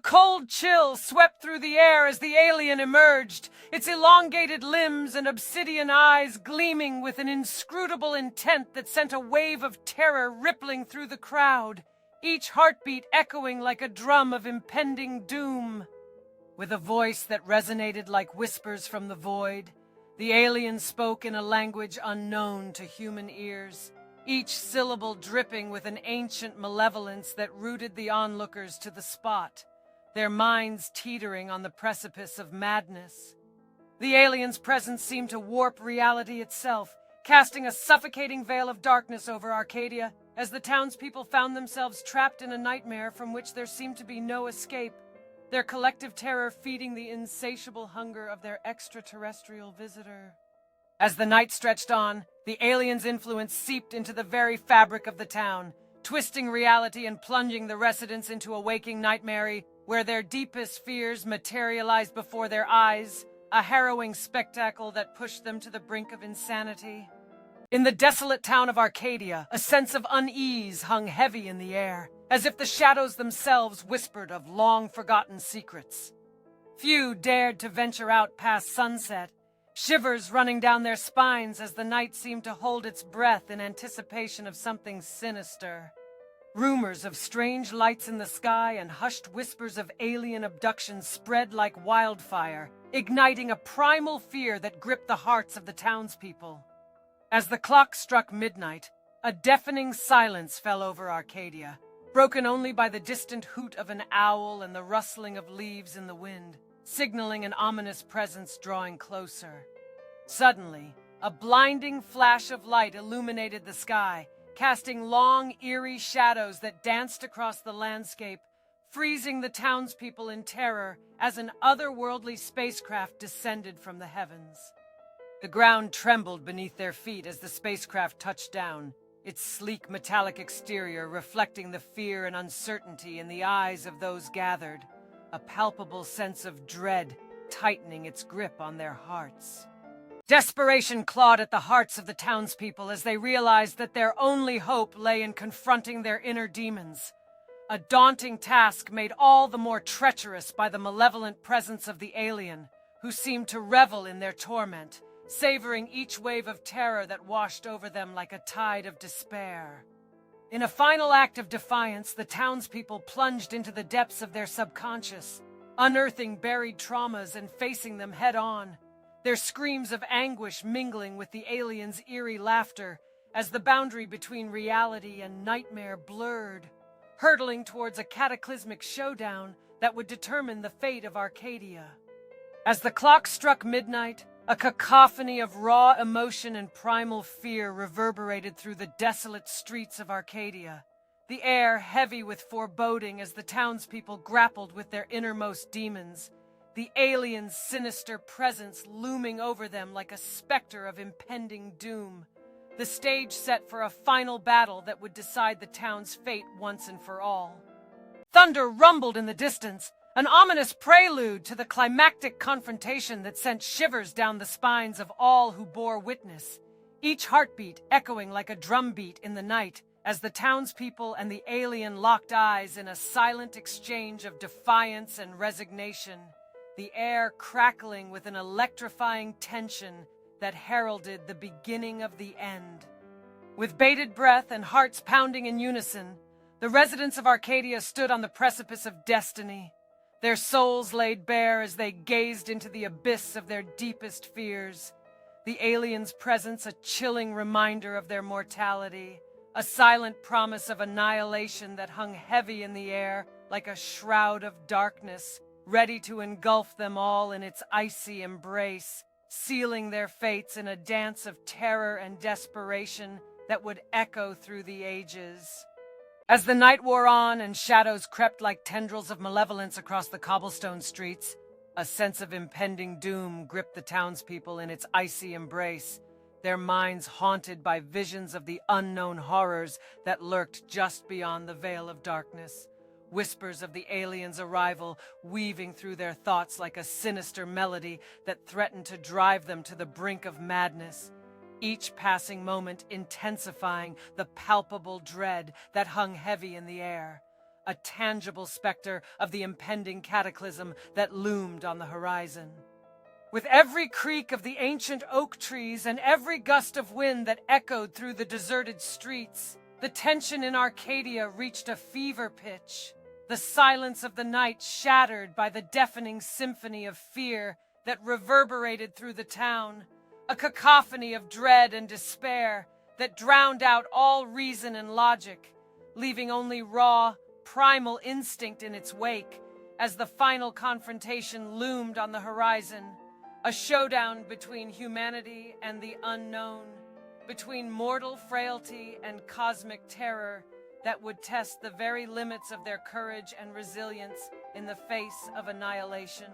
cold chill swept through the air as the alien emerged, its elongated limbs and obsidian eyes gleaming with an inscrutable intent that sent a wave of terror rippling through the crowd, each heartbeat echoing like a drum of impending doom. With a voice that resonated like whispers from the void, the alien spoke in a language unknown to human ears, each syllable dripping with an ancient malevolence that rooted the onlookers to the spot, their minds teetering on the precipice of madness. The alien's presence seemed to warp reality itself, casting a suffocating veil of darkness over Arcadia as the townspeople found themselves trapped in a nightmare from which there seemed to be no escape, their collective terror feeding the insatiable hunger of their extraterrestrial visitor. As the night stretched on, the alien's influence seeped into the very fabric of the town, twisting reality and plunging the residents into a waking nightmare where their deepest fears materialized before their eyes, a harrowing spectacle that pushed them to the brink of insanity. In the desolate town of Arcadia, a sense of unease hung heavy in the air, as if the shadows themselves whispered of long-forgotten secrets. Few dared to venture out past sunset, shivers running down their spines as the night seemed to hold its breath in anticipation of something sinister. Rumors of strange lights in the sky and hushed whispers of alien abduction spread like wildfire, igniting a primal fear that gripped the hearts of the townspeople. As the clock struck midnight, a deafening silence fell over Arcadia, broken only by the distant hoot of an owl and the rustling of leaves in the wind, signaling an ominous presence drawing closer. Suddenly, a blinding flash of light illuminated the sky, casting long, eerie shadows that danced across the landscape, freezing the townspeople in terror as an otherworldly spacecraft descended from the heavens. The ground trembled beneath their feet as the spacecraft touched down, its sleek metallic exterior reflecting the fear and uncertainty in the eyes of those gathered, a palpable sense of dread tightening its grip on their hearts. Desperation clawed at the hearts of the townspeople as they realized that their only hope lay in confronting their inner demons, a daunting task made all the more treacherous by the malevolent presence of the alien, who seemed to revel in their torment, savoring each wave of terror that washed over them like a tide of despair. In a final act of defiance, the townspeople plunged into the depths of their subconscious, unearthing buried traumas and facing them head-on, their screams of anguish mingling with the alien's eerie laughter as the boundary between reality and nightmare blurred, hurtling towards a cataclysmic showdown that would determine the fate of Arcadia. As the clock struck midnight, a cacophony of raw emotion and primal fear reverberated through the desolate streets of Arcadia, the air heavy with foreboding as the townspeople grappled with their innermost demons, the alien's sinister presence looming over them like a specter of impending doom, the stage set for a final battle that would decide the town's fate once and for all. Thunder rumbled in the distance, an ominous prelude to the climactic confrontation that sent shivers down the spines of all who bore witness, each heartbeat echoing like a drumbeat in the night as the townspeople and the alien locked eyes in a silent exchange of defiance and resignation, the air crackling with an electrifying tension that heralded the beginning of the end. With bated breath and hearts pounding in unison, the residents of Arcadia stood on the precipice of destiny, their souls laid bare as they gazed into the abyss of their deepest fears, the alien's presence a chilling reminder of their mortality, a silent promise of annihilation that hung heavy in the air like a shroud of darkness, ready to engulf them all in its icy embrace, sealing their fates in a dance of terror and desperation that would echo through the ages. As the night wore on and shadows crept like tendrils of malevolence across the cobblestone streets, a sense of impending doom gripped the townspeople in its icy embrace, their minds haunted by visions of the unknown horrors that lurked just beyond the veil of darkness. Whispers of the alien's arrival weaving through their thoughts like a sinister melody that threatened to drive them to the brink of madness, each passing moment intensifying the palpable dread that hung heavy in the air, a tangible specter of the impending cataclysm that loomed on the horizon. With every creak of the ancient oak trees and every gust of wind that echoed through the deserted streets, the tension in Arcadia reached a fever pitch. The silence of the night shattered by the deafening symphony of fear that reverberated through the town, a cacophony of dread and despair that drowned out all reason and logic, leaving only raw, primal instinct in its wake as the final confrontation loomed on the horizon, a showdown between humanity and the unknown, between mortal frailty and cosmic terror that would test the very limits of their courage and resilience in the face of annihilation.